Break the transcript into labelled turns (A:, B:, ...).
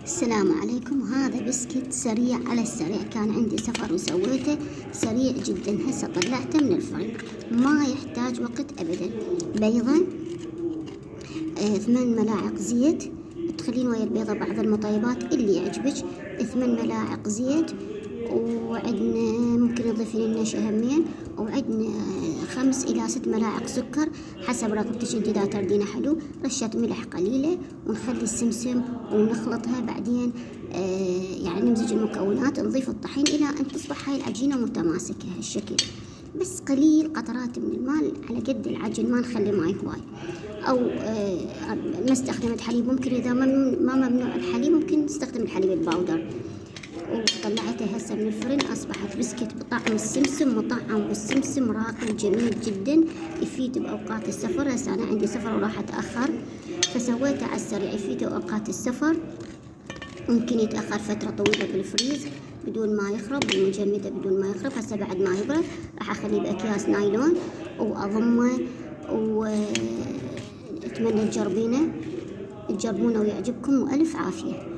A: السلام عليكم. هذا بسكت سريع على السريع، كان عندي سفر وسويته سريع جدا. هسه طلعته من الفرن، ما يحتاج وقت ابدا. بيضة، 8 ملاعق زيت، تخلين ويا البيضة بعض المطيبات اللي يعجبك. 8 ملاعق زيت، وعندنا ممكن تضيفين لنا شهمين، وعندنا 5 إلى 6 ملاعق سكر حسب رغبتك انت اذا تردينه حلو. رشة ملح قليلة، ونخلي السمسم ونخلطها. بعدين يعني نمزج المكونات، نضيف الطحين الى ان تصبح هاي العجينة متماسكة هالشكل. بس قليل قطرات من الماء على قد العجن، ما نخلي ماي هواي. او ما استخدمت حليب، ممكن اذا ما ممنوع الحليب ممكن نستخدم الحليب الباودر. وطلعته هسه من الفرن، اصبحت بسكت بطعم السمسم، مطعم بالسمسم، راقي جميل جدا، يفيد باوقات السفر. هسه انا عندي سفر وراح اتاخر، فسويته على السريع يفيد اوقات السفر. ممكن يتاخر فتره طويله بالفريز بدون ما يخرب، بالمجمده بدون ما يخرب. هسه بعد ما يبرد راح اخليه باكياس نايلون واضمه. واتمنى تجربونه ويعجبكم، والف عافيه.